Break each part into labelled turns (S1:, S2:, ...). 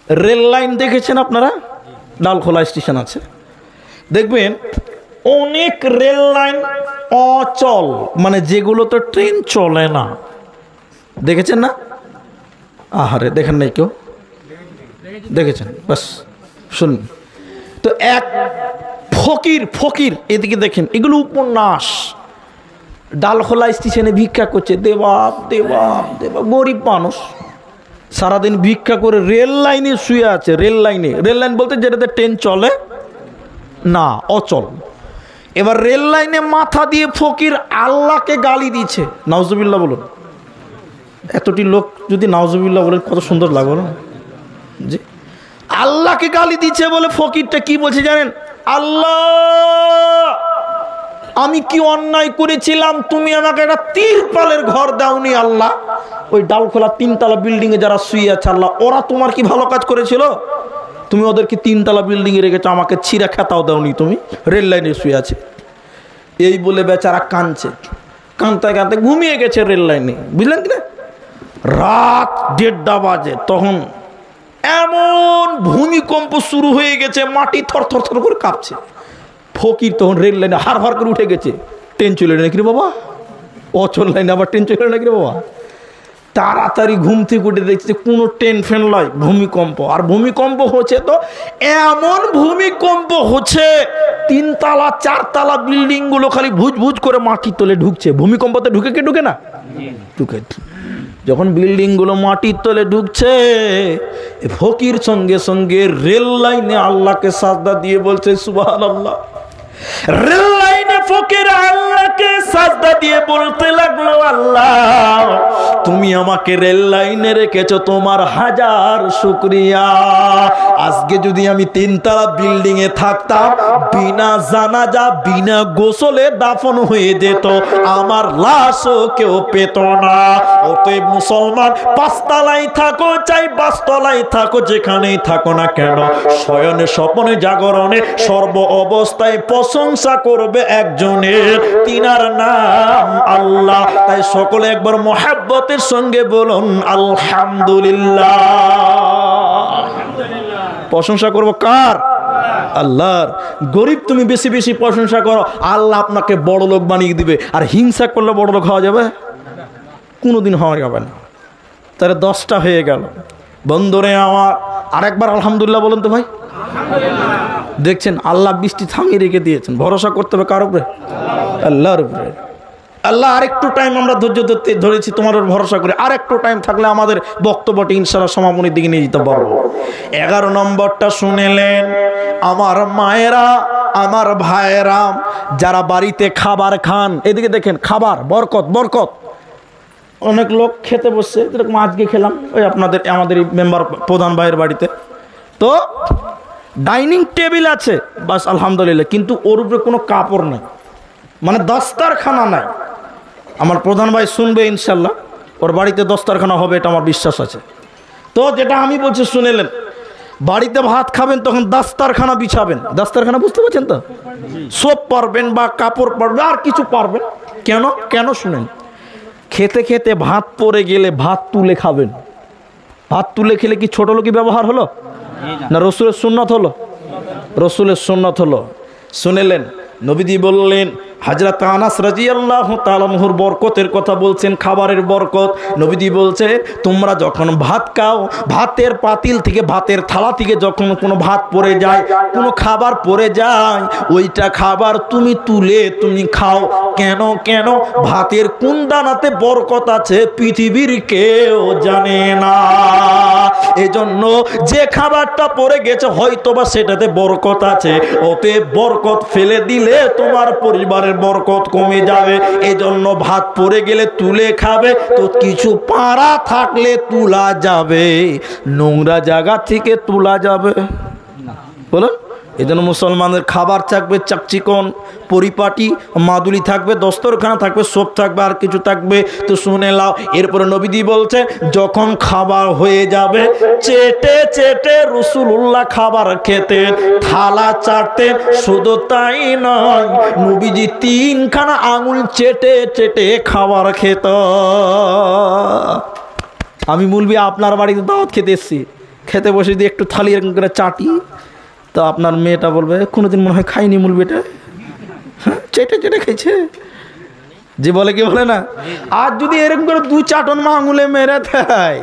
S1: Rail line দেখেছেন আপনারা? Dalkhola station আছে, দেখবেন অনেক রেল লাইন অচল, মানে যেগুলোতে ট্রেন চলে না, দেখেছেন না? আহারে, দেখেন নাই কেউ? দেখেছেন? বাস শুনুন তো, এক ফকির এদিকে দেখেন, এগুলো উপন্যাস। ডালখোলা স্টেশনে ভিক্ষা করছে, দেবাব দেবাব দেবাব, গরিব মানুষ সারাদিন ভিক্ষা করে রেল লাইনে শুয়ে আছে। রেল লাইন বলতে যেটাতে ট্রেন চলে না, অচল। এবার রেল লাইনে মাথা দিয়ে ফকির আল্লাহকে গালি দিচ্ছে। নাউজুবিল্লাহ বলুন। এতটি লোক যদি নাউজুবিল্লাহ বলেন কত সুন্দর লাগবে না? জি, আল্লাহকে গালি দিচ্ছে বলে ফকিরটা কি বলছে জানেন? আল্লাহ, আমি কি অন্যায় করেছিলাম, তুমি আমাকে একটা তিরপালের ঘর দাওনি আল্লাহ? ওই ডালখোলা 3 তলা বিল্ডিং এ যারা শুয়ে আছে আল্লাহ, ওরা তোমার কি ভালো কাজ করেছিল? তুমি ওদেরকে 3 তলা বিল্ডিং এ রেখেছো, আমাকে ছিঁড়া খেতাও দাওনি তুমি, রেল লাইনে শুয়ে আছে। এই বলে বেচারা কাঁদছে, কাঁদতে ঘুমিয়ে গেছে রেল লাইনে, বুঝলেন কি না? রাত 1:30 বাজে, তখন এমন ভূমিকম্প শুরু হয়ে গেছে, মাটি থরথর করে কাঁপছে। ফকির তখন রেল লাইনে হার করে উঠে গেছে। ট্রেন চলে নাকি রে বাবা? অচল লাইনে আবার ট্রেন চলে নাকি রে বাবা? তাড়াতাড়ি ঘুম থেকে উঠে দেখছে কোনো ট্রেন ফ্যান নয়, ভূমিকম্প। আর ভূমিকম্প হচ্ছে তো এমন ভূমিকম্প হচ্ছে, 3 তলা 4 তলা বিল্ডিং গুলো খালি ভুজ করে মাটির তলে ঢুকছে। ভূমিকম্পতে ঢুকে না? ঢুকে। যখন বিল্ডিং গুলো মাটির তলে ঢুকছে, ফকির সঙ্গে সঙ্গে রেল লাইনে আল্লাহকে সাজদা দিয়ে বলছে সুবহানাল্লাহ। রেল লাইনে ফকির আল্লাহকে সাজদা দিয়ে বলতে লাগলো, আল্লাহ তুমি আমাকে রেল লাইনে রেখেছো, তোমার হাজার শুকরিয়া। আজকে যদি আমি 3 তলা বিল্ডিং এ থাকতাম, বিনা জানাজা বিনা গোসলে দাফন হয়ে যেত, আমার লাশও কেউ পেত না। অতএব মুসলমান, 5 তলায় থাকো চাই 5 তলায় থাকো, যেখানেই থাকো না কেন, শয়নে স্বপনে জাগরণে সর্ব অবস্থায় প্রশংসা করবে একজনের, তিনার নাম আল্লাহ। তাই সকলে একবার মুহাব্বতের সঙ্গে বলুন আলহামদুলিল্লাহ। প্রশংসা করব কার? আল্লাহর। গরিব তুমি বেশি বেশি প্রশংসা করো, আল্লাহ আপনাকে বড় লোক বানিয়ে দিবে। আর হিংসা করলে বড় লোক হওয়া যাবে? কোনোদিন হওয়া যাবে না। তাহলে 10টা হয়ে গেল। বন্ধুরে আমার, আরেকবার আলহামদুলিল্লাহ বলুন তো ভাই। দেখছেন আল্লাহ বৃষ্টি থামিয়ে রেখে দিয়েছেন। ভরসা করতে হবে কার উপরে? আল্লাহর উপরে। আল্লাহ আরেকটু টাইম আমরা ধৈর্য ধরেছি, তোমার ভরসা করে আরেকটু টাইম থাকলে আমাদের বক্তব্যটি ইনশাআল্লাহ সমাপনের দিকে নিয়ে যেতে পারবো। 11 নম্বরটা শুনেলেন আমার মায়েরা, আমার ভাইয়েরা, যারা বাড়িতে খাবার খান, এদিকে দেখেন খাবার বরকত। অনেক লোক খেতে বসছে, যেরকম আজকে খেলাম ওই আমাদের মেম্বার প্রধান ভাইয়ের বাড়িতে, তো ডাইনিং টেবিল আছে বাস আলহামদুলিল্লাহ, কিন্তু ওর উপরে কোনো কাপড় নেই, মানে দস্তারখানা নাই। আমার প্রধান ভাই শুনবে ইনশাল্লাহ, ওর বাড়িতে দস্তারখানা হবে, এটা আমার বিশ্বাস আছে। তো যেটা আমি বলছি শুনেলেন, বাড়িতে ভাত খাবেন তখন দস্তারখানা বিছাবেন। দস্তারখানা বুঝতে পারছেন তো? সোপ পারবেন বা কাপড় পারবেন, আর কিছু পারবেন। কেন শুনেন, খেতে খেতে ভাত পড়ে গেলে ভাত তুলে খাবেন। ভাত তুলে খেলে কি ছোট লোকই ব্যবহার হলো না রসুলের সুন্নাত হলো? রসুলের সুন্নাত হলো। শুনেলেন নবীজি বললেন, হযরত আনাস রাদিয়াল্লাহু তাআলা আনহুর বরকতের কথা বলছেন, খাবারের বরকত। নবীজি বলছে, তোমরা যখন ভাত খাও, ভাতের পাতিল থেকে, ভাতের থালা থেকে যখন কোনো ভাত পড়ে যায়, কোনো খাবার পড়ে যায়, ওইটা খাবার তুমি তুলে তুমি খাও। কেন? ভাতের কোন দানাতে বরকত আছে পৃথিবীর কেউ জানে না। এজন্য যে খাবারটা পড়ে গেছে হয়তোবা সেটাতে বরকত আছে, ওতে বরকত ফেলে দিলে তোমার পরিবারের বরকত কমে যাবে। এজন্য ভাত পড়ে গেলে তুলে খাবে, তো কিছু পাড়া থাকলে তোলা যাবে, নোংরা জায়গা থেকে তোলা যাবে না। বলুন, এজন্য মুসলমানদের খাবার থাকবে চাকচিকন, পরিপাটি, মাদুলি থাকবে, দস্তরখানা থাকবে, সব থাকবে, আর কিছু থাকবে। তো শুনে নাও, এরপরে নবীজি বলছে, যখন খাবার হয়ে যাবে, চেটে চেটে রাসূলুল্লাহ খাবার খেতেন, থালা চাটতেন। শুধু তাই নয়, নবীজি 3খানা আঙুল চেটে চেটে খাবার খেত। আমি মুলবি আপনার বাড়িতে দাওয়াত খেতে এসেছি, খেতে বসে দিয়ে একটু থালি এরকম করে চাটি, তো আপনার মেয়েটা বলবে কোনোদিন মনে হয় খাইনি মূল বেটা, হ্যাঁ চেটে চেটে খেয়েছে, যে বলে কি বলে না। আর যদি এরকম করে 2 চাটন মা আঙুলে মেরে দেয়,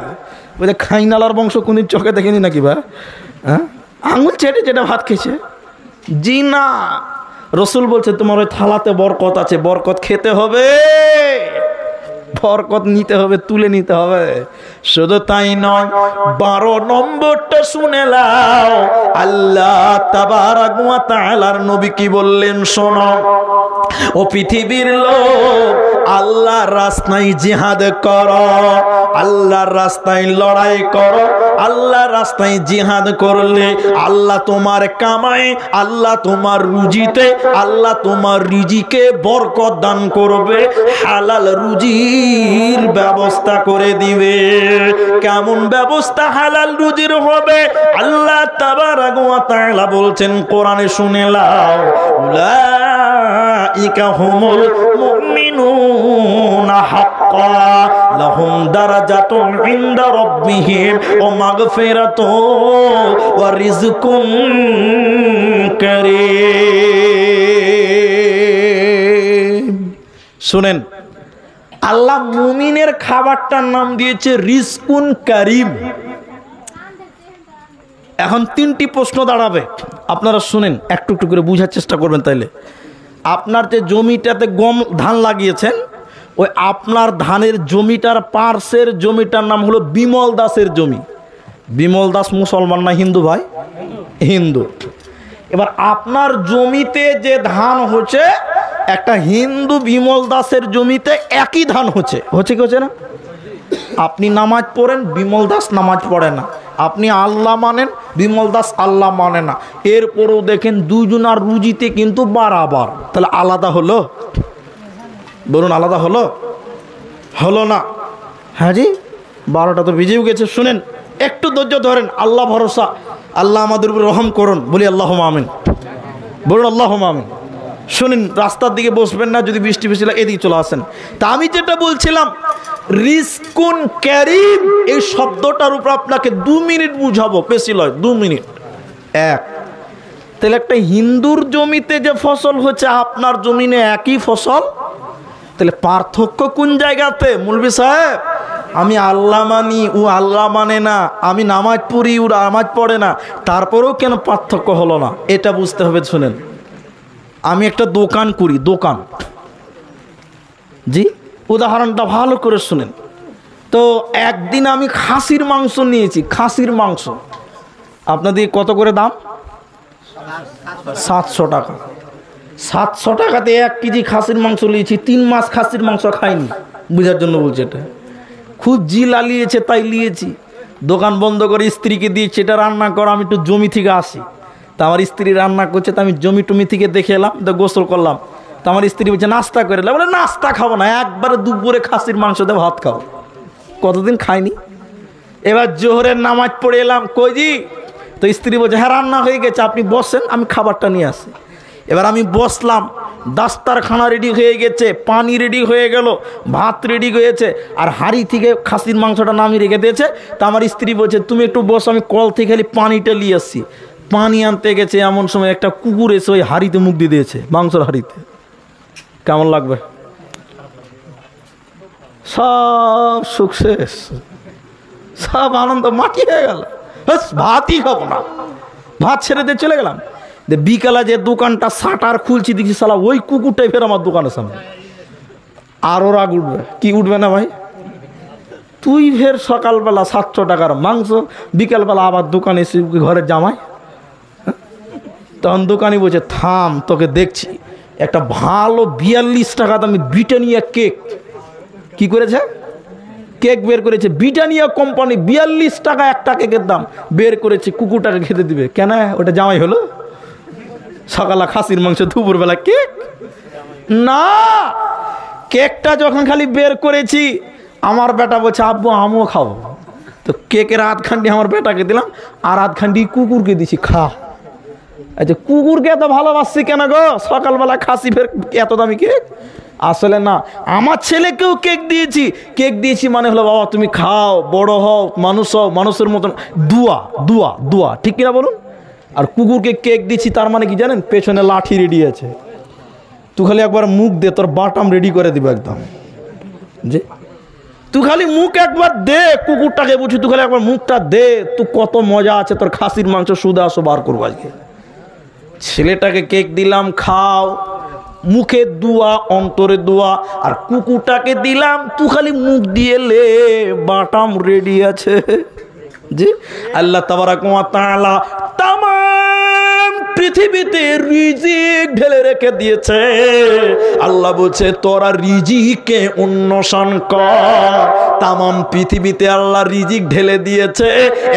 S1: বলে খাইনালার বংশ কোনদিন চোখে দেখেনি নাকি বা, হ্যাঁ আঙুল চেটে চেটে ভাত খেয়েছে। জি না, রসুল বলছে তোমার ওই থালাতে বরকত আছে, বরকত খেতে হবে, বরকত নিতে হবে, তুলে নিতে হবে। শুধু তাই নয়, 12 নম্বরটা শুনে নাও, আল্লাহ তাবারাক ওয়া তাআলার নবী কি বললেন শোনো, ও পৃথিবীর লোক, আল্লাহর রাস্তায় জিহাদ করো, আল্লাহর রাস্তায় লড়াই করো। আল্লাহর রাস্তায় জিহাদ করলে আল্লাহ তোমার কামাই, আল্লাহ তোমার রুজিতে, আল্লাহ তোমার রিজিকে বরকত দান করবে, হালাল রুজির ব্যবস্থা করে দিবে। কেমন ব্যবস্থা হালাল রুজির হবে? আল্লাহ তাবারাক ওয়া তাআলা বলছেন কোরআনে, শুনে নাও, উলাইকা হুমুল মুমিনুনা হাক্কা লাহুম দারাজাতুন ইনদা রাব্বিহিম ওয়া মাগফিরাতুন ওয়া রিজকুন কারীম। শুনেন, আল্লাহ মুমিনের খাবারটার নাম দিয়েছে রিজকুন কারীম। এখন 3টি প্রশ্ন দাঁড়াবে, আপনারা শুনেন, একটু একটু করে বুঝার চেষ্টা করবেন। তাইলে আপনার যে জমিটাতে গম ধান লাগিয়েছেন, ওই আপনার ধানের জমিটার পার্শ্বের জমিটার নাম হলো বিমল দাসের জমি। বিমল দাস মুসলমান না হিন্দু ভাই? হিন্দু। এবার আপনার জমিতে যে ধান হচ্ছে, একটা হিন্দু বিমল দাসের জমিতে একই ধান হচ্ছে কি হচ্ছে না? আপনি নামাজ পড়েন, বিমল দাস নামাজ পড়ে না। আপনি আল্লাহ মানেন, বিমল দাস আল্লাহ মানে না। এরপরেও দেখেন দুজনার রুজিতে কিন্তু বারাবার। তাহলে আলাদা হলো? বলুন আলাদা হলো? হলো না। হ্যাঁ জি, 12টা তো ভিজেও গেছে। শুনেন, একটু ধৈর্য ধরেন, আল্লাহ ভরসা, আল্লাহ আমাদের উপর রহম করুন, বলি আল্লাহুম্মা আমিন। বলুন আল্লাহুম্মা আমিন। শুনেন, রাস্তার দিকে বসবেন না, যদি বৃষ্টি ফিষ্টি লাগে এদিকে চলে আসেন। তা আমি যেটা বলছিলাম, রিজকুন কারীম, এই শব্দটার উপর আপনাকে 2 মিনিট বুঝাবো, বেশি নয়, 2 মিনিট। তাহলে একটা হিন্দুর জমিতে যে ফসল হচ্ছে, আপনার জমিনে একই ফসল, তাহলে পার্থক্য কোন জায়গাতে? মৌলভী সাহেব, আমি আল্লাহ মানি, ও আল্লাহ মানে না, আমি নামাজ পড়ি, ও নামাজ পড়ে না, তারপরেও কেন পার্থক্য হলো না? এটা বুঝতে হবে। শুনেন, আমি একটা দোকান করি, দোকান, জি, উদাহরণটা ভালো করে শুনেন। তো একদিন আমি খাসির মাংস নিয়েছি, খাসির মাংস আপনাদের কত করে দাম? 700 টাকা। 700 টাকাতে 1 কেজি খাসির মাংস নিয়েছি। 3 মাস খাসির মাংস খাইনি, বুঝার জন্য বলছি। এটা খুব জি লালিয়েছে তাই নিয়েছি। দোকান বন্ধ করে স্ত্রীকে দিয়েছি, এটা রান্না করো, আমি একটু জমি থেকে আসি। তা আমার স্ত্রী রান্না করছে, তো আমি জমি টমি থেকে দেখে এলাম, তো গোসল করলাম। তো আমার স্ত্রী বলছে নাস্তা করে এলাম। বলে নাস্তা খাবো না, একবারে দুপুরে খাসির মাংস দিয়ে ভাত খাবো। কতদিন খাইনি। এবার জোহরের নামাজ পড়ে এলাম, কইজি? তো স্ত্রী বলছে হ্যাঁ রান্না হয়ে গেছে, আপনি বসেন, আমি খাবারটা নিয়ে আসি। এবার আমি বসলাম, দাস্তারখানা রেডি হয়ে গেছে, পানি রেডি হয়ে গেল, ভাত রেডি হয়েছে, আর হাঁড়ি থেকে খাসির মাংসটা নামিয়ে রেখে দিয়েছে। তা আমার স্ত্রী বলছে তুমি একটু বসো, আমি কল থেকে খালি পানিটা নিয়ে আসছি। পানি আনতে গেছে, এমন সময় একটা কুকুর এসে ওই হাঁড়িতে মুখ দিয়ে দিয়েছে, মাংসর হাঁড়িতে। কেমন লাগবে? সব সুখ শেষ, সব আনন্দ মাটি হয়ে গেল। ভাতই খাবো না, ভাত ছেড়ে দিয়ে চলে গেলাম। বিকালে যে দোকানটা শাটার খুলছি, দেখছি সালা ওই কুকুরটাই ফের আমার দোকানের সামনে। আরও রাগ উঠবে কি উঠবে না ভাই? তুই ফের সকালবেলা 700 টাকার মাংস, বিকালবেলা আবার দোকানে এসে ঘরের জামাই। তখন দোকানি বলছে থাম, তোকে দেখছি। একটা ভালো 42 টাকা দামি ব্রিটানিয়া কেক, কি করেছে? কেক বের করেছে, ব্রিটানিয়া কোম্পানি, 42 টাকা একটা কেকের দাম বের করেছে, কুকুরটাকে খেতে দিবে। কেন? ওটা জামাই হলো? সকালে খাসির মাংস, দুপুরবেলা কেক? না, কেকটা যখন খালি বের করেছি, আমার বেটা বলছে আব্বু আমিও খাবো। তো কেকের আধখান্ডি আমার বেটাকে দিলাম, আর আধখান্ডি কুকুরকে দিছি, খা। আচ্ছা, কুকুরকে এত ভালোবাসছি কেন গো? সকালবেলা খাসি ফের এত দামি কেক, আসলে না, আমার ছেলেকেও কেক দিয়েছি মানে হলো বাবা তুমি খাও, বড় হও, মানুষ হও, মানুষের মতন দুয়া দুয়া দুয়া, ঠিক কিনা বলুন? আর কুকুরকে কেক দিচ্ছি তার মানে কি জানেন? পেছনে লাঠি রেডি আছে, তুই খালি একবার মুখ দে, তোর বাটাম রেডি করে দিব একদম। যে তুই খালি মুখ একবার দে, কুকুরটাকে বুঝি, তুই খালি একবার মুখটা দে, তুই কত মজা আছে, তোর খাসির মাংস সুদে আসো বার করবো আজকে। ছেলেটাকে কেক দিলাম, খাও, মুখে দোয়া, অন্তরে দোয়া। আর কুকুরটাকে দিলাম, তুই খালি মুখ দিয়ে লে, বাটাম রেডি আছে। জি, আল্লাহ তাবারাক ওয়া তাআলা তামাম পৃথিবীতে রিজিক ঢেলে রেখে দিয়েছে। আল্লাহ বলছে তোরা রিজিককে অন্বেষণ কর। তামাম পৃথিবীতে আল্লাহ রিজিক ঢেলে দিয়েছে।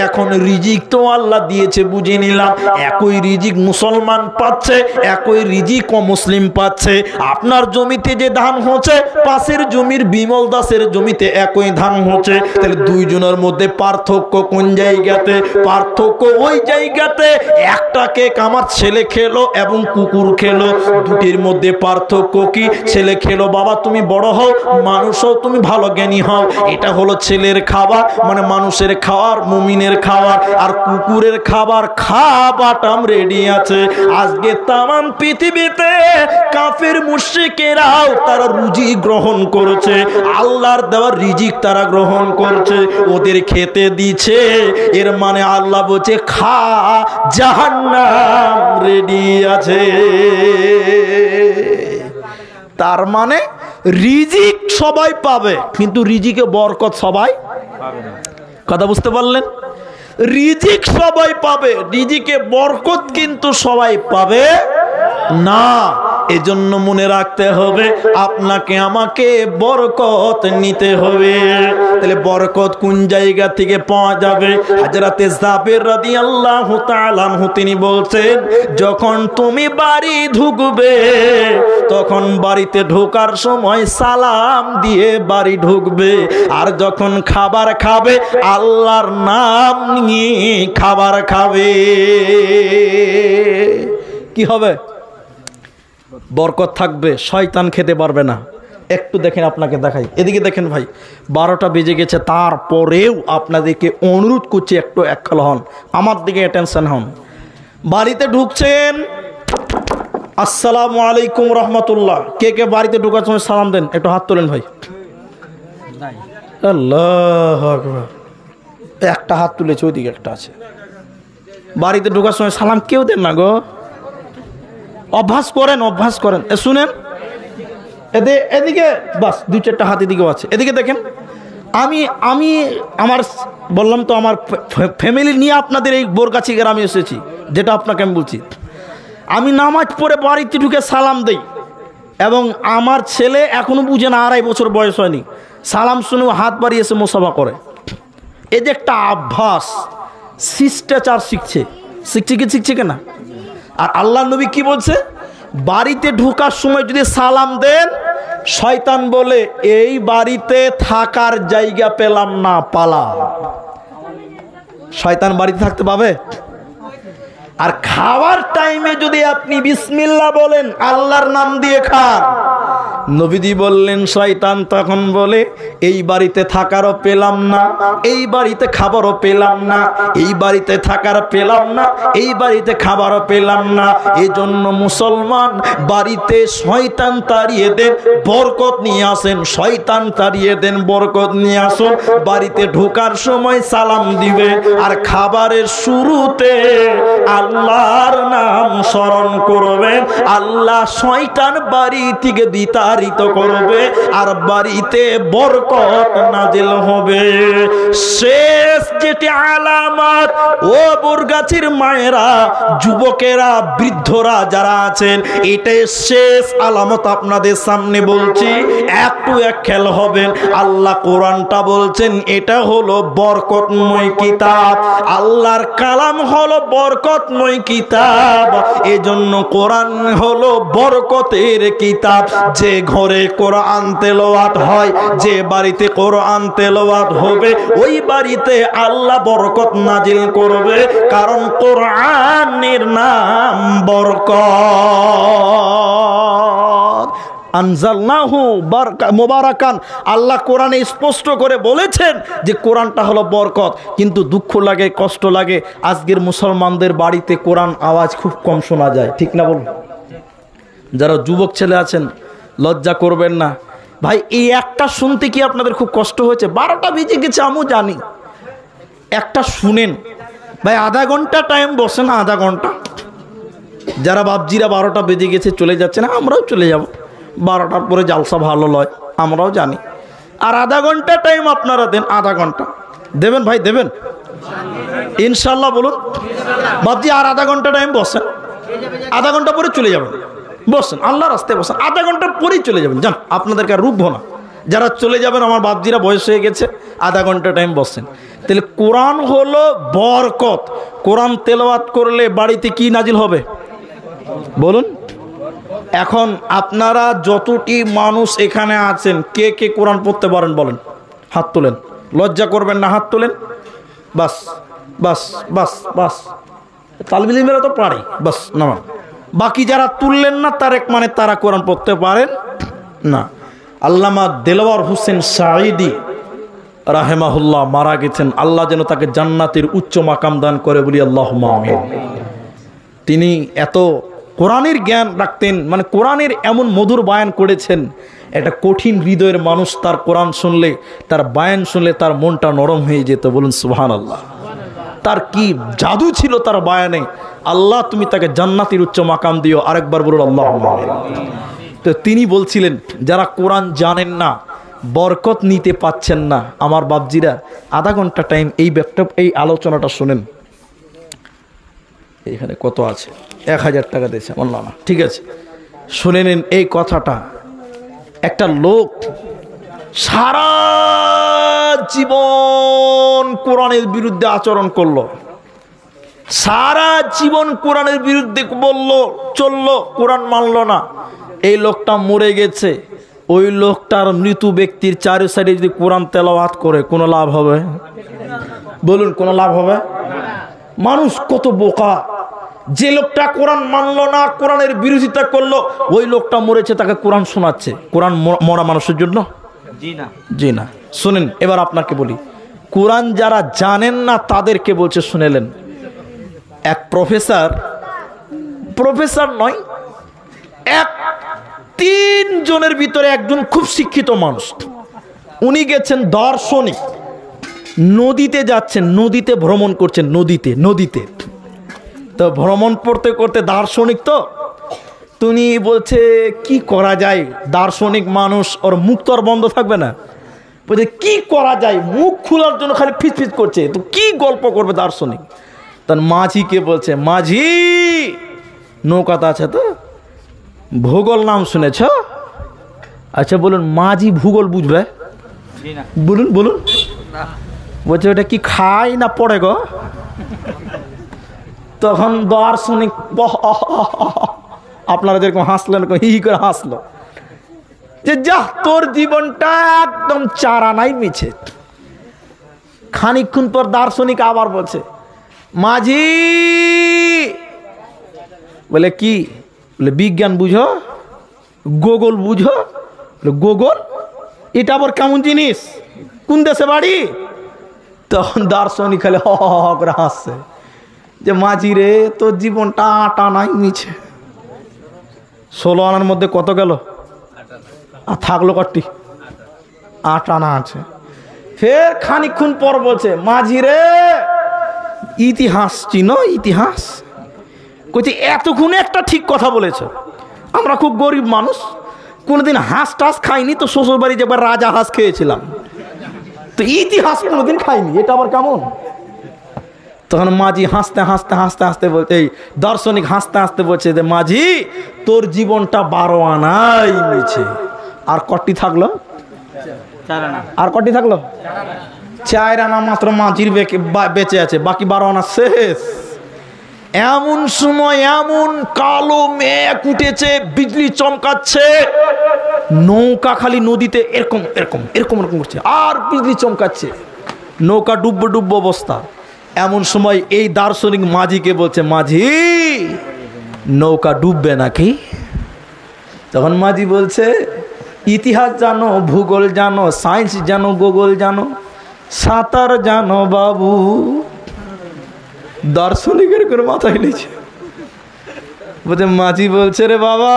S1: এখন রিজিক তো আল্লাহ দিয়েছে বুঝে নিলাম, একই রিজিক মুসলমান পাচ্ছে, একই রিজিক অমুসলিম পাচ্ছে। আপনার জমিতে যে ধান হচ্ছে, পাশের জমির বিমল দাসের জমিতে একই ধান হচ্ছে, তাহলে দুইজনের মধ্যে পার্থক্য কোন জায়গাতে? পার্থক্য ওই জায়গাতে একটা কেক আমার ছেলে খেলো এবং কুকুর খেলো, দুটির মধ্যে পার্থক্য কি? ছেলে খেলো, বাবা তুমি বড় হও, মানুষ হও, তুমি ভালো জ্ঞানী হও, এটা হলো ছেলের খাবার, মানে মানুষের খাবার, মুমিনের খাবার। আর কুকুরের খাবার খাবাটাম রেডি আছে। আজকে তামাম পৃথিবীতে কাফের মুশরিকেরাও তারা রুজি গ্রহণ করেছে, আল্লাহর দেওয়া রিজিক তারা গ্রহণ করছে, ওদের খেতে দিচ্ছে। এর মানে আল্লাহ বলছে খা, জাহান্নাম রেডি আছে। তার মানে রিজিক সবাই পাবে, কিন্তু রিজিকে বরকত সবাই পাবে না। কথা বুঝতে পারলেন? রিজিক সবাই পাবে, রিজিকে বরকত কিন্তু সবাই পাবে না। এজন্য মনে রাখতে হবে, আপনাকে আমাকে বরকত নিতে হবে। তাহলে বরকত কোন জায়গা থেকে পাওয়া যাবে? হযরতে জাবের রাদিয়াল্লাহু তাআলা আনহু তিনি বলছেন, যখন তুমি বাড়ি ঢুকবে, তখন বাড়িতে ঢোকার সময় সালাম দিয়ে বাড়ি ঢুকবে। আর যখন খাবার খাবে, আল্লাহর নাম নিয়ে খাবার খাবে। কি হবে? বরকত থাকবে, শয়তান খেতে পারবে না। একটু দেখেন, আপনাকে দেখাই, এদিকে দেখেন ভাই, 12টা বেজে গেছে, তারপরেও আপনাদেরকে অনুরোধ করছি একটু একখাল হন, আমার দিকে অ্যাটেনশন হন। বাড়িতে ঢুকছেন, আসসালামু আলাইকুম রহমতুল্লাহ, কে কে বাড়িতে ঢোকার সময় সালাম দেন? একটু হাত তোলেন ভাই। আল্লাহু আকবার, একটা হাত তুলেছে, ওইদিকে একটা আছে। বাড়িতে ঢোকার সময় সালাম কেউ দেন না গো, অভ্যাস করেন, অভ্যাস করেন। শুনেন, এদিকে বাস 2-4টা হাত এদিকেও আছে, এদিকে দেখেন। আমি আমার বললাম তো, আমার ফ্যামিলি নিয়ে আপনাদের এই বোরগাছি গ্রামে এসেছি, যেটা আপনাকে আমি বলছি। আমি নামাজ পড়ে বাড়িতে ঢুকে সালাম দেই, এবং আমার ছেলে এখনো বুঝে না, 2.5 বছর বয়স হয়নি, সালাম শুনে হাত বাড়িয়ে এসে মুসাফা করে। এই যে একটা অভ্যাস, শিষ্টাচার শিখছে কি শিখছে কেনা? আর আল্লাহ নবী কি বলছে? বাড়িতে ঢোকার সময় যদি সালাম দেন, শয়তান বলে এই বাড়িতে থাকার জায়গা পেলাম না, পালা। শয়তান বাড়িতে থাকতে পাবে? আর খাওয়ার টাইমে যদি আপনি বিসমিল্লাহ বলেন, আল্লাহর নাম দিয়ে খান, নবীজি বললেন শয়তান তখন বলে এই বাড়িতে থাকারও পেলাম না, এই বাড়িতে খাবারও পেলাম না, এই বাড়িতে থাকার পেলাম না, এই বাড়িতে খাবারও পেলাম না। এজন্য মুসলমান বাড়িতে শয়তান তাড়িয়ে দেন, বরকত নিয়ে আসেন। শয়তান তাড়িয়ে দেন, বরকত নিয়ে আসুন। বাড়িতে ঢোকার সময় সালাম দিবে, আর খাবারের শুরুতে আল্লাহর নাম স্মরণ করবেন। আল্লাহ শয়তান বাড়ি থেকে বিতাড়িত করবে, আর বাড়িতে বরকত নাজিল হবে। শেষ যেটি আলামত, ও বোরগাছির মায়েরা, যুবকেরা, বৃদ্ধরা যারা আছেন, এটাই শেষ আলামত আপনাদের সামনে বলছি, একটু এক খেয়াল হবেন। আল্লাহ কোরআনটা বলছেন এটা হলো বরকতময় কিতাব, আল্লাহর কালাম হলো বরকতময় কিতাব। এজন্য কোরআন হলো বরকতের কিতাব। যে ঘরে কোরআন তেলাওয়াত হয়, যে বাড়িতে কোরআন তেলাওয়াত হবে, ওই বাড়িতে আল্লাহ বরকত নাজিল করবে, কারণ কোরআনের নাম বরকত। আনজালনাহু মুবারাকান, আল্লাহ কোরআনে স্পষ্ট করে বলেছেন যে কোরআনটা হলো বরকত। কিন্তু দুঃখ লাগে, কষ্ট লাগে, আজকের মুসলমানদের বাড়িতে কোরআন আওয়াজ খুব কম শোনা যায়, ঠিক না বলুন? যারা যুবক ছেলে আছেন লজ্জা করবেন না ভাই, এই একটা শুনতে কি আপনাদের খুব কষ্ট হয়েছে? 12টা বেজে গেছে, আমিও জানি। একটা শুনেন ভাই, আধা ঘন্টা টাইম বসে না, আধা ঘন্টা। যারা বাপজিরা 12টা বেজে গেছে চলে যাচ্ছে না, আমরাও চলে যাব, 12টার পরে জালসা ভালো লয়, আমরাও জানি। আর আধা ঘন্টা টাইম আপনারা দেন, আধা ঘন্টা দেবেন ভাই, দেবেন ইনশাল্লাহ? বলুন বাপজি, আর আধা ঘন্টা টাইম বসেন, আধা ঘন্টা পরে চলে যাবেন, বসেন আল্লাহ রাস্তায় বসেন, আধা ঘন্টার পরেই চলে যাবেন, যান, আপনাদেরকে আর রুখবো না। যারা চলে যাবেন, আমার বাপজিরা বয়স হয়ে গেছে, আধা ঘন্টা টাইম বসেন। তাহলে কোরআন হলো বরকত। কোরআন তেলাওয়াত করলে বাড়িতে কি নাজিল হবে বলুন? এখন আপনারা যতটি মানুষ এখানে আছেন, কে কে কোরআন পড়তে পারেন বলেন? হাত তোলেন, লজ্জা করবেন না, হাত তোলেন। বাস বাস বাস বাস, তালবিল ইলমেরা তো পারে, বাস নামান। বাকি যারা তুললেন না, তার এক মানে তারা কোরআন পড়তে পারেন না। আল্লামা দেলোয়ার হোসেন সাঈদী রাহেমাহুল্লাহ মারা গেছেন, আল্লাহ যেন তাকে জান্নাতের উচ্চ মাকাম দান করে বলি আল্লাহুম্মা আমিন। তিনি এত কোরআনের জ্ঞান রাখতেন, মানে কোরআনের এমন মধুর বায়ান করেছেন, একটা কঠিন হৃদয়ের মানুষ তার কোরআন শুনলে, তার বায়ান শুনলে তার মনটা নরম হয়ে যেত, বলুন সুবহানাল্লাহ। তার কি জাদু ছিল তার বায়ানে। আল্লাহ তুমি তাকে জান্নাতের উচ্চ মাকাম দিও, আরেকবার বলুন আল্লাহুম্মা আমিন। তো তিনি বলছিলেন, যারা কোরআন জানেন না, বরকত নিতে পাচ্ছেন না, আমার বাপজিরা আধা ঘন্টা টাইম এই আলোচনাটা শুনেন। এখানে কত আছে? 1000 টাকা দিয়েছে বললাম না, ঠিক আছে, শুনে নিন এই কথাটা। একটা লোক সারা জীবন কোরআনের বিরুদ্ধে আচরণ করলো, সারা জীবন কোরআনের বিরুদ্ধে বললো, চললো, কোরআন মানলো না। এই লোকটা মরে গেছে। ওই লোকটার মৃত ব্যক্তির চারি সাইডে যদি কোরআন তেলাওয়াত করে কোনো লাভ হবে বলুন? কোনো লাভ হবে? মানুষ কত বোকা! যে লোকটা কোরআন মানলো না, কোরআনের বিরোধিতা করলো, ওই লোকটা মরেছে, তাকে কোরআন শোনাচ্ছে। কোরআন মরা মানুষের জন্য? জি না, জি না। শুনেন, এবার আপনাকে বলি, কোরআন যারা জানেন না তাদেরকে বলছে, শুনেলেন। এক প্রফেসর নয়, 3 জনের ভিতরে একজন খুব শিক্ষিত মানুষ। উনি গেছেন দার্শনিক, নদীতে যাচ্ছেন, নদীতে ভ্রমণ করছেন, নদীতে। তো ভ্রমণ করতে করতে দার্শনিক তো উনি বলছে কি করা যায়, দার্শনিক মানুষ, ওর মুখ তো আর বন্ধ থাকবে না, বলছে কি করা যায়, মুখ খোলার জন্য খালি ফিসফিস করছে, তো কি গল্প করবে দার্শনিক। তার মাঝিকে বলছে, মাঝি নৌকাতে আছে তো, ভূগোল নাম শুনেছ? আচ্ছা বলুন, মাঝি ভূগোল বুঝবে? বলুন বলুন। বলছে ওটা কি খায় না পড়ে গো? তখন দার্শনিক আপনারা যেরকম হাসলেন, হি করে হাসলো, যে যা তোর জীবনটা একদম চারা নাই, মিছে। খানিকক্ষণ পর দার্শনিক আবার বলছে, মাঝি, বলে কি? বলে বিজ্ঞান বুঝো, গোগল বুঝো? গোগল এটা আবার কেমন জিনিস, কোন দেশে বাড়ি? তখন দার্শনিক খালি হ করে হাসছে, যে মাঝি রে, তোর জীবনটা আটা নাই, মিছে। 16 আনার মধ্যে কত গেল? আর থাকলো কটি? 8 আনা আছে। ফের খানিকক্ষণ পর বলছে, মাঝি রে, ইতিহাস চিনো? ইতিহাস? কইছে এতক্ষণে একটা ঠিক কথা বলেছ, আমরা খুব গরিব মানুষ, কোনোদিন হাঁস টাস খাইনি, তো শ্বশুর বাড়ি যেবার রাজা হাঁস খেয়েছিলাম, তো ইতিহাস কোনোদিন খাইনি, এটা আবার কেমন? তখন মাঝি হাসতে হাসতে হাসতে হাসতে বলছে, এই দার্শনিক হাসতে হাসতে বলছে যে মাঝি, তোর জীবনটা 12 আনাই মিছে। আর কটি থাকলো? 4 আনা। আর কটি থাকলো? 4 আনা মাত্র মাঝির বেঁচে আছে, বাকি 12 আনা শেষ। এমন সময় এমন কালো মেঘ উঠেছে, বিজলি চমকাচ্ছে, নৌকা খালি নদীতে এরকম এরকম এরকম এরকম করছে, আর বিজলি চমকাচ্ছে, নৌকা ডুববো ডুববো অবস্থা। এমন সময় এই দার্শনিক মাঝিকে বলছে, মাঝি, নৌকা ডুববে নাকি? তখন মাঝি বলছে, ইতিহাস জানো, ভূগোল জানো, সায়েন্স জানো, গুগল জানো, সাঁতার জানো বাবু। দার্শনিকের করে মাথায় নিয়েছে। বলছে মাঝি বলছে, রে বাবা,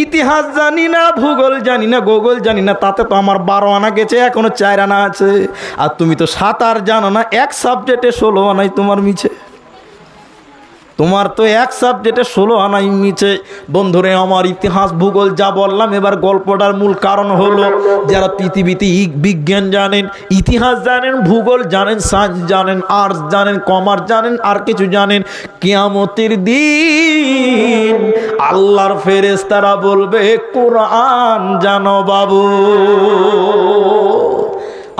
S1: ইতিহাস জানি না, ভূগোল জানি না, গুগল জানি না, তাতে তো আমার 12 আনা গেছে, এখনো 4 আনা আছে। আর তুমি তো সাঁতার জানো না, এক সাবজেক্টে 16 আনাই তোমার মিছে। তোমার তো এক সাবজেক্টে 16 আনাই মিছে। বন্ধুরে আমার, ইতিহাস ভূগোল যা বললাম, এবার গল্পটার মূল কারণ হলো, যারা পৃথিবীতে বিজ্ঞান জানেন, ইতিহাস জানেন, ভূগোল জানেন, সায়েন্স জানেন, আর্টস জানেন, কমার্স জানেন, আর কিছু জানেন, কিয়ামতের দিন আল্লাহর ফেরেশতারা বলবে, কোরআন জানো বাবু।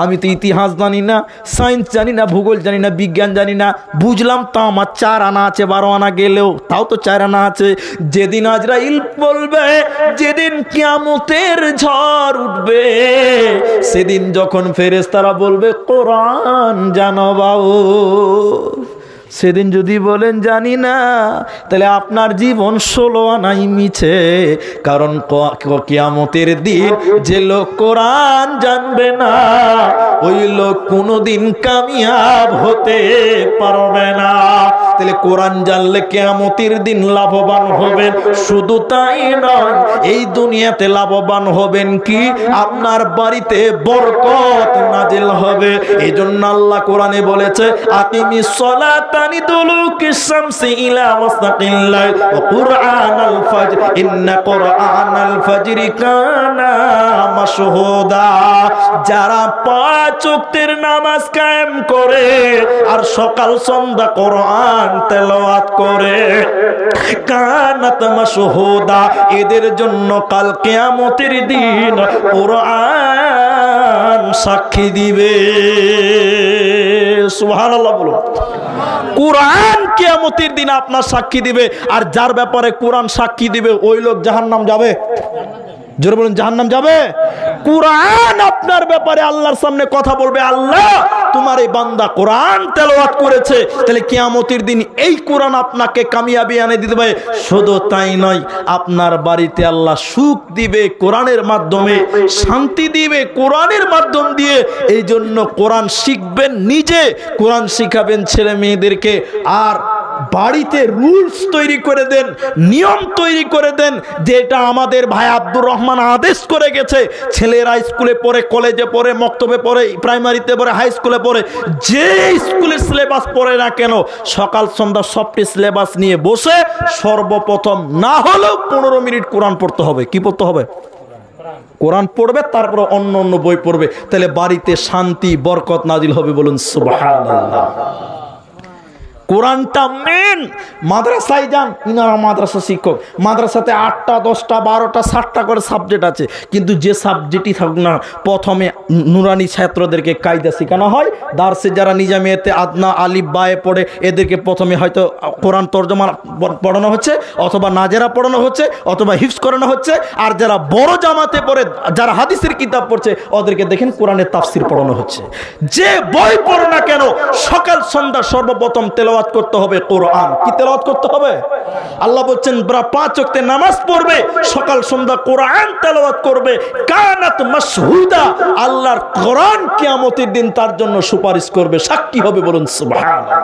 S1: আমি তো ইতিহাস জানি না, সায়েন্স জানি না, ভূগোল জানি না, বিজ্ঞান জানি না, বুঝলাম তো আমার 4 আনা আছে, 12 আনা গেলেও তাও তো 4 আনা আছে। যেদিন আজরাইল বলবে, যেদিন কিয়ামতের ঝড় উঠবে, সেদিন যখন ফেরেশতারা বলবে, কোরআন জানো বাবু, সেদিন যদি বলেন জানি না, তাহলে আপনার জীবন 16 আনাই মিছে। কারণ কিয়ামতের দিন যে লোক কোরআন জানবে না, ওই লোক কোনোদিন কামিয়াব হতে পারবে না। তাহলে কোরআন জানলে কিয়ামতের দিন লাভবান হবেন। শুধু তাই নয়, এই দুনিয়াতে লাভবান হবেন কি, আপনার বাড়িতে বরকত নাজিল হবে। এই জন্য আল্লাহ কোরআনে বলেছে, আকিমিস সালাত দুলুকিস শামসি ইলা ওয়াসতাকিল লাইল ওয়া কুরআনাল ফাজর ইন্না কুরআনাল ফাজরি কানা মাশহুদা। যারা 5 ওয়াক্তের নামাজ কায়েম করে আর সকাল সন্ধ্যা কোরআন তেলাওয়াত করে, কানাত মাশহুদা, এদের জন্য কাল কিয়ামতের দিন কোরআন সাক্ষী দিবে। সুবহানাল্লাহ বলুন। কোরআন কিয়ামতের দিন আপনার সাক্ষী দিবে। আর যার ব্যাপারে কোরআন সাক্ষী দিবে, ওই লোক জাহান্নাম যাবে। জোরে বলুন, জাহান্নাম যাবে। কোরআন আপনার ব্যাপারে আল্লাহর সামনে কথা বলবে, আল্লাহ তোমার এই বান্দা কোরআন তেলাওয়াত করেছে, তাহলে কিয়ামতের দিন এই কোরআন আপনাকে কামিয়াবি এনে দিতে পারে। শুধু তাই নয়, আপনার বাড়িতে আল্লাহ সুখ দিবে কোরআনের মাধ্যমে, শান্তি দিবে কোরআনের মাধ্যম দিয়ে। এই জন্য কোরআন শিখবেন, নিজে কোরআন শিখাবেন ছেলে মেয়েদেরকে। আর বাড়িতে রুলস তৈরি করে দেন, নিয়ম তৈরি করে দেন, যেটা আমাদের ভাই আব্দুর রহমান আদেশ করে গেছে। ছেলেরা স্কুলে পড়ে, কলেজে পড়ে, মক্তবে পড়ে, প্রাইমারিতে পড়ে, হাই স্কুলে পড়ে, যে স্কুলের সিলেবাস পড়ে না কেন, সকাল সন্ধ্যা সবটি সিলেবাস নিয়ে বসে সর্বপ্রথম না হলেও 15 মিনিট কোরআন পড়তে হবে। কি পড়তে হবে? কোরআন পড়বে, তারপর অন্য অন্য বই পড়বে। তাহলে বাড়িতে শান্তি, বরকত নাজিল হবে। বলুন সুবহানাল্লাহ। কোরআনটা মেন। মাদ্রাসায় যান, ইনারা মাদ্রাসা শিক্ষক, মাদ্রাসাতে 8টা 10টা 12টা 60টা করে সাবজেক্ট আছে, কিন্তু যে সাবজেক্টই থাকুক না, প্রথমে নুরানি ছাত্রদেরকে কায়দা শেখানো হয়। দার্সে যারা নিজামিয়াতে আদনা আলিফ বায়ে পড়ে, এদেরকে প্রথমে হয়তো কোরআন তরজমা পড়ানো হচ্ছে, অথবা নাজেরা পড়ানো হচ্ছে, অথবা হিফজ করানো হচ্ছে। আর যারা বড় জামাতে পড়ে, যারা হাদিসের কিতাব পড়ছে, ওদেরকে দেখেন কোরআনের তাফসির পড়ানো হচ্ছে। যে বই পড়ো না কেন, সকাল সন্ধ্যা সর্বপ্রথম তেলাওয়াত করতে হবে কোরআন। কি তেলাওয়াত করতে হবে? আল্লাহ বলছেন 5 ওয়াক্তে নামাজ পড়বে, সকাল সন্ধ্যা কোরআন তেলাওয়াত করবে, কানাত মাশহুদা। আল্লাহর কোরআন কিয়ামতের দিন তার জন্য সুপারিশ করবে, সাক্ষী হবে। বলুন সুবহানাল্লাহ।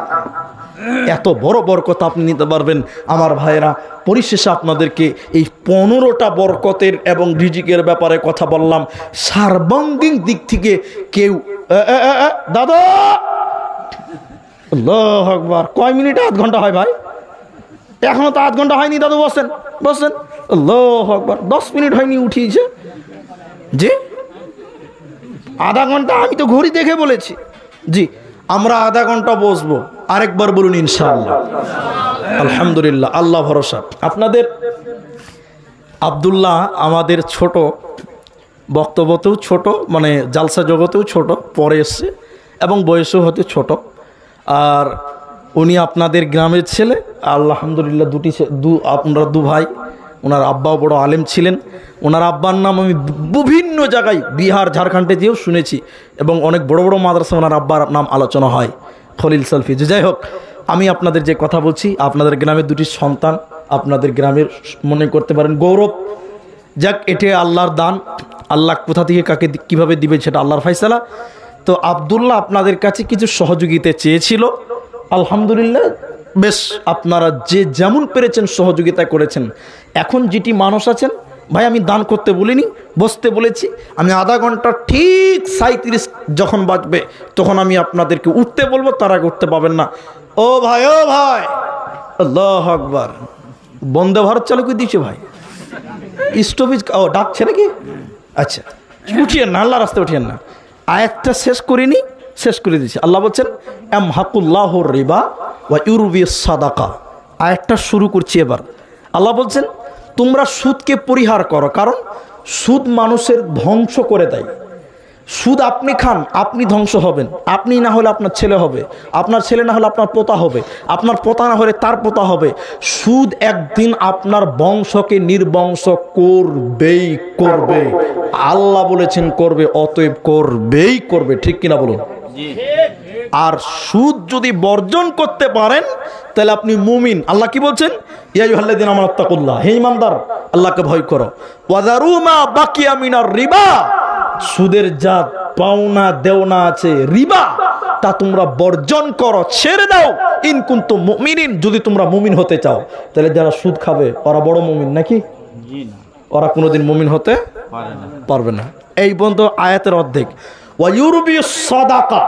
S1: এত বড় বরকত আপনি নিতে পারবেন আমার ভাইরা। পরিশেষে আপনাদেরকে এই 15টা বরকতের এবং রিজিকের ব্যাপারে কথা বললাম। সার্বাঙ্গীন দিক থেকে কেউ দাদা আল্লাহু আকবার, কয় মিনিট? আধ ঘন্টা হয় ভাই, এখনো তো আধ ঘন্টা হয়নি। দাদু বসেন বসেন। আল্লাহু আকবার, 10 মিনিট হয়নি, উঠিয়েছে জি। আধা ঘন্টা আমি তো ঘড়ি দেখে বলেছি জি। আমরা আধা ঘন্টা বসবো। আরেকবার বলুন ইনশাআল্লাহ। আলহামদুলিল্লাহ, আল্লাহ ভরসা। আপনাদের আব্দুল্লাহ আমাদের ছোট, বক্তব্যতেও ছোট, মানে জালসা জগতেও ছোট, পরে এসছে এবং বয়সেও হতে ছোট। আর উনি আপনাদের গ্রামের ছেলে। আলহামদুলিল্লাহ, আপনারা 2 ভাই। ওনার আব্বাও বড় আলেম ছিলেন। ওনার আব্বার নাম আমি বিভিন্ন জায়গায়, বিহার ঝাড়খণ্ডে যেও শুনেছি, এবং অনেক বড় বড় মাদ্রাসা ওনার আব্বার নাম আলোচনা হয়, খলিল সালফি। যাই হোক, আমি আপনাদের যে কথা বলছি, আপনাদের গ্রামের 2টি সন্তান, আপনাদের গ্রামের মনে করতে পারেন গৌরব। যাক, এটা আল্লাহর দান। আল্লাহ কোথা থেকে কাকে কিভাবে দিবে সেটা আল্লাহর ফয়সালা। তো আব্দুল্লাহ আপনাদের কাছে কিছু সহযোগিতা চেয়েছিল, আলহামদুলিল্লাহ বেশ আপনারা যে যেমন পেরেছেন সহযোগিতা করেছেন। এখন যেটি মানুষ আছেন, ভাই আমি দান করতে বলিনি, বসতে বলেছি। আমি আধা ঘন্টা ঠিক 37 যখন বাজবে তখন আমি আপনাদেরকে উঠতে বলবো, তার আগে উঠতে পাবেন না। ও ভাই, ও ভাই, আল্লাহু আকবার। বন্দে ভারত চালু করে দিয়েছে ভাই, স্টপেজ ও ডাকছে নাকি? আচ্ছা, উঠিয়েন না, আল্লাহ রাস্তায় উঠিয়েন না। আয়াতটা শেষ করিনি, শেষ করে দিয়েছি। আল্লাহ বলছেন আমহাকুল্লাহুর রিবা ওয়া ইউরবিস সাদাকা। আয়াতটা শুরু করছি এবার। আল্লাহ বলছেন তোমরা সুদকে পরিহার করো, কারণ সুদ মানুষের ধ্বংস করে দেয়। সুদ আপনি খান, আপনি ধ্বংস হবেন। আপনি না হলে আপনার ছেলে হবে, আপনার ছেলে না হলে আপনার পোতা হবে, আপনার পোতা না হলে তার পোতা হবে। সুদ একদিন আপনার বংশকে নির্বংশ করবেই করবে। আল্লাহ বলেছেন করবে, অতএব করবেই করবে। ঠিক কিনা বলুন? আর সুদ যদি বর্জন করতে পারেন তাহলে আপনি মুমিন। আল্লাহ কি বলছেন? ইয়া আইয়ুহাল্লাযীনা আমানু তাকুল্লাহ, হে ঈমানদার আল্লাহকে ভয় করো। ওয়াযারু মা বাকিয়া মিনার রিবা, সুদের যা পাওনা দেওনা আছে রিবা, তা তোমরা বর্জন করো, ছেড়ে দাও। ইন কুনতুম মুমিনিন, যদি তোমরা মুমিন হতে চাও। তাহলে যারা সুদ খাবে ওরা বড় মুমিন নাকি? ওরা কোনোদিন মুমিন হতে পারবে না। এই পর্যন্ত আয়াতের অর্ধেক। ওয়ায়ুরবি সাদাকা,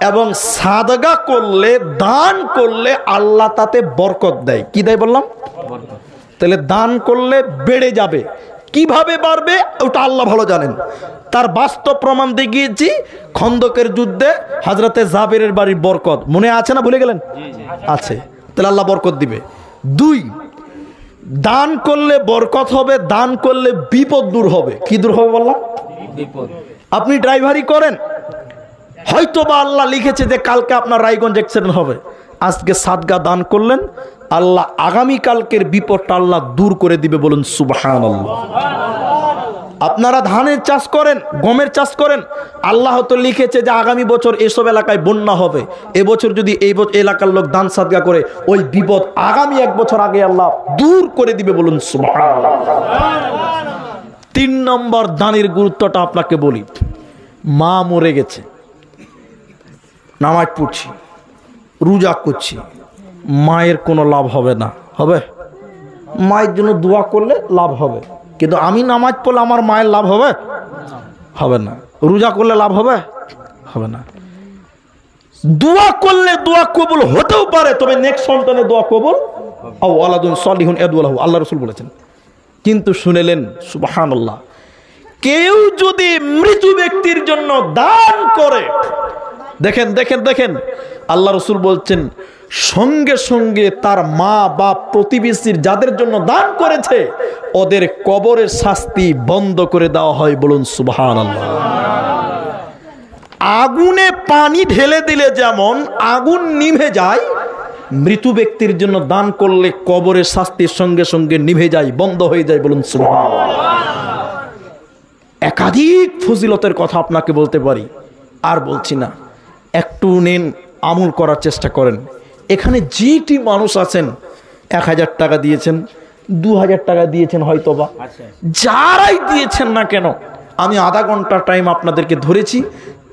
S1: এবং সাদগা করলে, দান করলে আল্লাহ তাতে বরকত দেয়। কি দেয় বললাম? তাহলে দান করলে বেড়ে যাবে। কিভাবে বাড়বে ওটা আল্লাহ ভালো জানেন। তার বাস্তব প্রমাণ দেখিয়েছি খন্দকের যুদ্ধে হযরতে জাবেরের বাড়ির বরকত। মনে আছে না? ভুলে গেলেন? আছে। তাহলে আল্লাহ বরকত দিবে। 2, দান করলে বরকত হবে, দান করলে বিপদ দূর হবে। কি দূর হবে বললাম? বিপদ। আপনি ড্রাইভারি করেন, হয়তো বা আল্লাহ লিখেছে যে কালকে আপনার রায়গঞ্জ অ্যাক্সিডেন্ট হবে। আজকে সাদগা দান করলেন, আল্লাহ আগামীকালকের বিপদটা আল্লাহ দূর করে দিবে। বলুন সুবহানাল্লাহ। আপনারা ধানের চাষ করেন, গমের চাষ করেন, আল্লাহ তো লিখেছে যে আগামী বছর এসব এলাকায় বন্যা হবে। এবছর যদি এই এলাকার লোক দান সাদগা করে, ওই বিপদ আগামী 1 বছর আগে আল্লাহ দূর করে দিবে। বলুন সুবহানাল্লাহ। 3 নম্বর দানের গুরুত্বটা আপনাকে বলি। মা মরে গেছে, নামাজ পড়ছি, রোজা করছি, মায়ের কোনো লাভ হবে না। হবে? মায়ের জন্য দোয়া করলে লাভ হবে, কিন্তু আমি নামাজ পড়লে আমার মায়ের লাভ হবে? হবে না। রোজা করলে লাভ হবে? হবে না। দোয়া করলে দোয়া কবুল হতেও পারে, তবে নেক্সট সন্তানে দোয়া কবুল আও ওয়ালাদুন সালিহুন ইয়াদউলাহু, আল্লাহ রাসূল বলেছেন। কিন্তু শুনেলেন সুবহানাল্লাহ, কেউ যদি মৃত ব্যক্তির জন্য দান করে, দেখেন দেখেন দেখেন, আল্লাহ রাসূল বলছেন সঙ্গে সঙ্গে তার মা বা প্রতিবেশীর যাদের জন্য দান করেছে ওদের কবরের শাস্তি বন্ধ করে দেওয়া হয়। বলুন সুবহানাল্লাহ। আগুনে পানি ঢেলে দিলে যেমন আগুন নিভে যায়, মৃত ব্যক্তির জন্য দান করলে কবরের শাস্তির সঙ্গে সঙ্গে নিভে যায়, বন্ধ হয়ে যায়। বলুন সুবহানাল্লাহ। একাধিক ফজিলতের কথা আপনাকে বলতে পারি, আর বলছি না। একটু নেন, আমল করার চেষ্টা করেন। এখানে যেটি মানুষ আছেন, 1000 টাকা দিয়েছেন, 2000 টাকা দিয়েছেন, হয়তোবা যারাই দিয়েছেন না কেন, আমি আধা ঘন্টা টাইম আপনাদেরকে ধরেছি,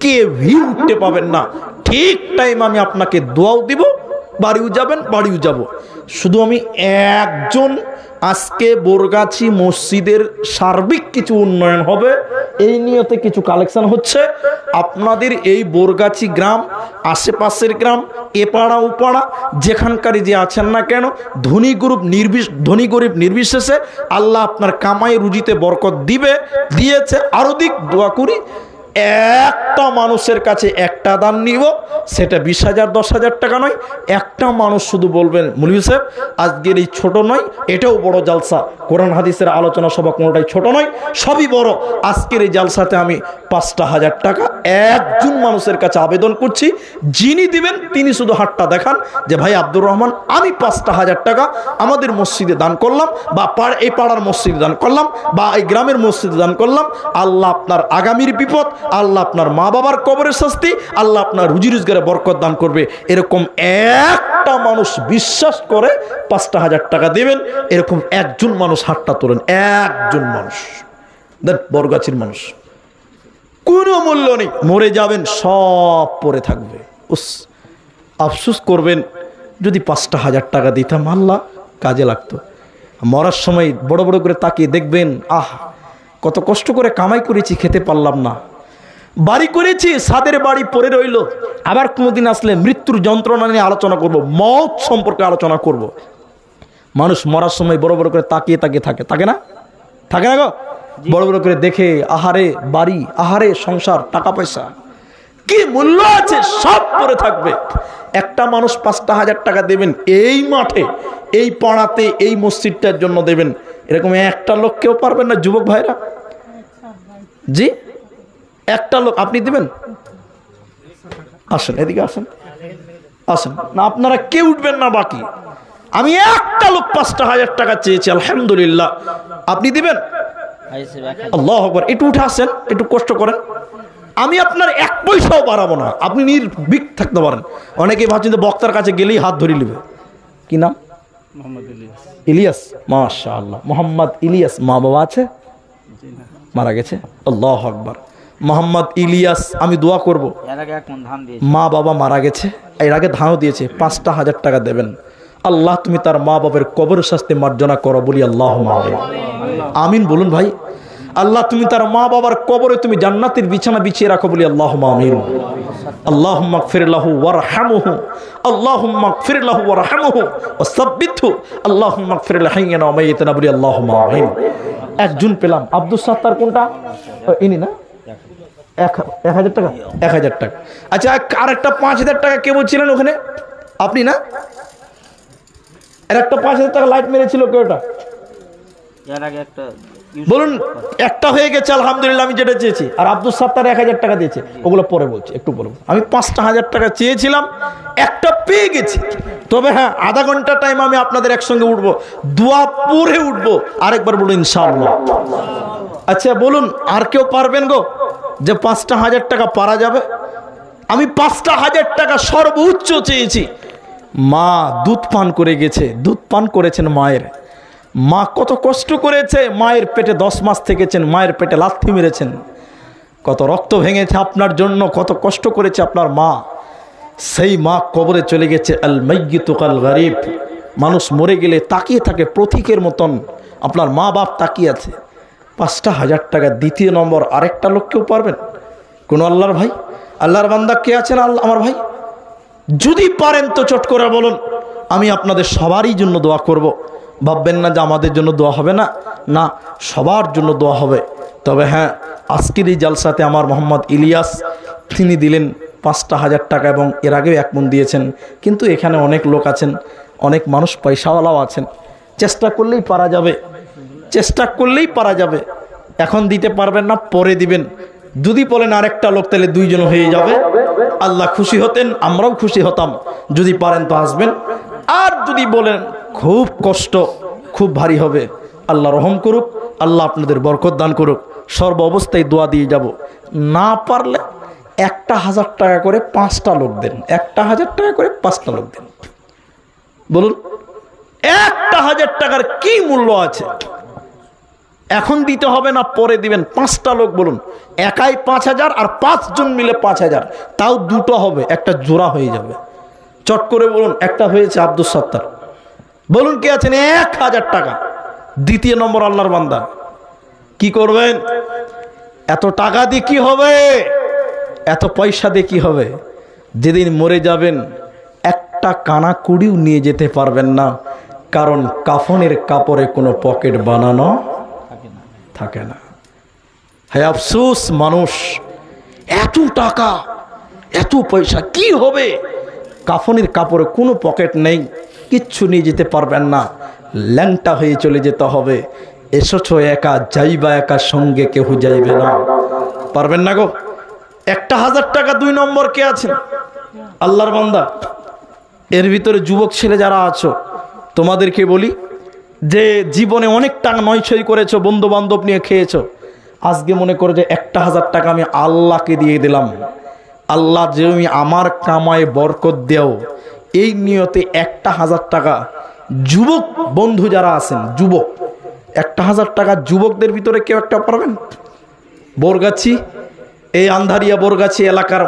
S1: কে ভিউ উঠতে পাবেন না। ঠিক টাইম আমি আপনাকে দোয়াও দিব, বাড়িও যাবেন, বাড়িও যাব। শুধু আমি একজন, আজকে বোরগাছি মসজিদের সার্বিক কিছু উন্নয়ন হবে, এই নিয়তে কিছু কালেকশন হচ্ছে। আপনাদের এই বোরগাছি গ্রাম, আশেপাশের গ্রাম, এপাড়া ওপাড়া যেখানকারই যে আছেন না কেন, ধনী গরিব নির্বিশেষে আল্লাহ আপনার কামাই রুজিতে বরকত দিবে, দিয়েছে। আরো দিক, দোয়া করি। একটা মানুষের কাছে একটা দান নিব, সেটা 20,000 10,000 টাকা নয়। একটা মানুষ শুধু বলবেন মৌলভী সাহেব আজকের এই ছোট নয়, এটাও বড় জালসা, কোরআন হাদিসের আলোচনা সভা, কোনোটাই ছোট নয়, সবই বড়। আজকের এই জালসাতে আমি 5,000 টাকা একজন মানুষের কাছে আবেদন করছি, যিনি দিবেন তিনি শুধু হাতটা দেখান যে ভাই আব্দুর রহমান আমি 5,000 টাকা আমাদের মসজিদে দান করলাম, বা এই পাড়ার মসজিদে দান করলাম, বা এই গ্রামের মসজিদে দান করলাম। আল্লাহ আপনার আগামীর বিপদ, আল্লাহ আপনার মা বাবার কবরের শাস্তি, আল্লাহ আপনার রুজি রোজগারে বরকত দান করবে। এরকম একটা মানুষ বিশ্বাস করে 5,000 টাকা দেবেন, এরকম একজন মানুষ হাতটা তোলেন। একজন মানুষ, বরগাছির মানুষ, কোনো মূল্য নেই, মরে যাবেন সব পড়ে থাকবে। আফসোস করবেন যদি 5,000 টাকা দিতাম, আল্লাহ কাজে লাগতো। মরার সময় বড় বড় করে তাকিয়ে দেখবেন, আহ কত কষ্ট করে কামাই করেছি, খেতে পারলাম না, বাড়ি করেছি সাদের বাড়ি পড়ে রইল। আবার কোনোদিন আসলে মৃত্যুর যন্ত্রণা নিয়ে আলোচনা করব, মওত সম্পর্কে আলোচনা করব। মানুষ মরার সময় বড় বড় করে তাকিয়ে তাকিয়ে থাকে, থাকে না? থাকে না গো? বড় বড় করে দেখে, আহারে বাড়ি, আহারে সংসার, টাকা পয়সা কি মূল্য আছে, সব পড়ে থাকবে। একটা মানুষ 5,000 টাকা দেবেন, এই মাঠে, এই পাড়াতে, এই মসজিদটার জন্য দেবেন, এরকম একটা লোক কেউ পারবেন না? যুবক ভাইরা, জি একটা লোক আপনি দিবেন? আসেন এদিকে, আসেন আসেন না, আপনারা কেউ উঠবেন না বাকি। আমি একটা লোক 5,000 টাকা চেয়েছি, আলহামদুলিল্লাহ। আপনি দিবেন? আল্লাহু আকবার। একটু উঠে আসেন, একটু কষ্ট করেন। আমি আপনার 1 পয়সাও বাড়াবো না, আপনি নির্ভীক থাকতে পারেন। অনেকেই ভাবছেন যে বক্তার কাছে গেলেই হাত ধরে নেবে। কি নাম? ইলিয়াস। মাশাআল্লাহ, মোহাম্মদ ইলিয়াস। মা বাবা আছে? মারা গেছে। আল্লাহু আকবার। মোহাম্মদ ইলিয়াস, আমি দোয়া করব, মা বাবা মারা গেছে, এর আগে ধানও দিয়েছে, 5,000 টাকা দেবেন। আল্লাহ তুমি তার মা বাবার কবর শাস্তি মার্জনা করো, বলি আল্লাহুম্মা আমিন। আমিন বলুন ভাই। আল্লাহ তুমি তার মা বাবার কবরে তুমি জান্নাতের বিছানা বিছিয়ে রাখো, বলি আল্লাহুম্মা আমিন। আল্লাহুম্মা গফির লাহু ওয়ারহামহু, আল্লাহুম্মা গফির লাহু ওয়ারহামহু ওয়াসাব্বিতহু, আল্লাহুম্মা গফির লিল হাইয়িনা ওয়া মাইয়িতিনা, বলি আল্লাহুম্মা আমিন। একজন পেলাম। আব্দুল সাত্তার কোনটা? ইনি না? 1,000 টাকা। 1,000 টাকা। আচ্ছা, আর একটা 5,000 টাকা কে বলছিলেন ওখানে? আপনি না? আর একটা 5,000 টাকা লাইট মেরেছিল কেউটা? বলুন। একটা হয়ে গেছে, আলহামদুলিল্লাহ, আমি যেটা চেয়েছি। আর আব্দুল সাত্তার 1,000 টাকা দিয়েছে, ওগুলো পরে বলছি, একটু বলবো। আমি 5,000 টাকা চেয়েছিলাম, একটা পেয়ে গেছি। তবে হ্যাঁ, আধা ঘন্টা টাইম আমি আপনাদের একসঙ্গে উঠবো, দোয়া পড়ে উঠবো। আরেকবার বলুন ইনশাআল্লাহ। আচ্ছা বলুন, আর কেউ পারবেন গো যে 5,000 টাকা পারা যাবে? আমি 5,000 টাকা সর্বোচ্চ চেয়েছি। মা দুধ পান করে গেছে, দুধ পান করেছেন মায়ের। মা কত কষ্ট করেছে, মায়ের পেটে 10 মাস থেকেছেন, মায়ের পেটে লাথি মেরেছেন, কত রক্ত ভেঙেছে আপনার জন্য, কত কষ্ট করেছে আপনার মা। সেই মা কবরে চলে গেছে। আল মাইয়িতু কাল গারিব। মানুষ মরে গেলে তাকিয়ে থাকে প্রতীকের মতন, আপনার মা বাপ তাকিয়ে আছে। 5,000 টাকা দ্বিতীয় নম্বর আরেকটা লোক কেউ পারবেন? কোন আল্লাহর ভাই, আল্লাহর বান্দা কে আছেন? আমার ভাই, যদি পারেন তো চট করে বলুন, আমি আপনাদের সবারই জন্য দোয়া করব। ভাববেন না যে আমাদের জন্য দোয়া হবে না, না, সবার জন্য দোয়া হবে। তবে হ্যাঁ, আজকের এই জালসাতে আমার মোহাম্মদ ইলিয়াস তিনি দিলেন 5,000 টাকা, এবং এর আগেও 1 মণ দিয়েছেন। কিন্তু এখানে অনেক লোক আছেন, অনেক মানুষ পয়সাওয়ালাও আছেন। চেষ্টা করলেই পারা যাবে, চেষ্টা করলেই পারা যাবে। এখন দিতে পারবেন না, পরে দিবেন। যদি বলেন আরেকটা লোক, তাহলে 2 জন হয়ে যাবে। আল্লাহ খুশি হতেন, আমরাও খুশি হতাম। যদি পারেন তো আসবেন। আর যদি বলেন খুব কষ্ট, খুব ভারী হবে, আল্লাহ রহম করুক, আল্লাহ আপনাদের বরকত দান করুক। সর্ব অবস্থায় দোয়া দিয়ে যাব। না পারলে 1,000 টাকা করে 5টা লোক দেন, 1,000 টাকা করে 5টা লোক দেন। বলুন 1,000 টাকার কি মূল্য আছে? এখন দিতে হবে না, পরে দিবেন। 5টা লোক বলুন, একাই 5,000 আর 5 জন মিলে 5,000, তাও 2টো হবে, একটা জোড়া হয়ে যাবে। চট করে বলুন। একটা হয়েছে আব্দুল সাত্তার। বলুন কে আছেন? 1,000 টাকা। দ্বিতীয় নম্বর আল্লাহর বান্দা। কি করবেন? এত টাকা দিয়ে কি হবে? এত পয়সা দিয়ে কি হবে? যেদিন মরে যাবেন একটা কানা কুড়িও নিয়ে যেতে পারবেন না, কারণ কাফনের কাপড়ে কোনো পকেট বানানো থাকে না। হ্যাঁ আফসোস, মানুষ এত টাকা, এত পয়সা, কি হবে? কাফনের কাপড়ে কোনো পকেট নেই, কিচ্ছু নিয়ে যেতে পারবেন না, ল্যাংটা হয়ে চলে যেতে হবে। এসেছো একা, যাইবা একা, সঙ্গে কেউ যাইবে না। পারবেন না গো? 1000 টাকা 2 নম্বর কে আছেন? আল্লাহর বান্দা। এর ভিতরে যুবক ছেলে যারা আছো, তোমাদেরকে বলি যে জীবনে অনেক টাকা নয়ছয় করেছো, বন্ধু বান্ধব নিয়ে খেয়েছো, আজকে মনে করো যে 1000 টাকা আমি আল্লাহকে দিয়ে দিলাম, আল্লাহ যে তুমি আমার কামায় বরকত দেও, এই নিয়তে 1000 টাকা যুবক বন্ধু যারা আছেন, যুবক 1000 টাকা যুবকদের ভিতরে কেউ একটা পারবেন? বরগাছি, এই আন্ধারিয়া বরগাছি এলাকার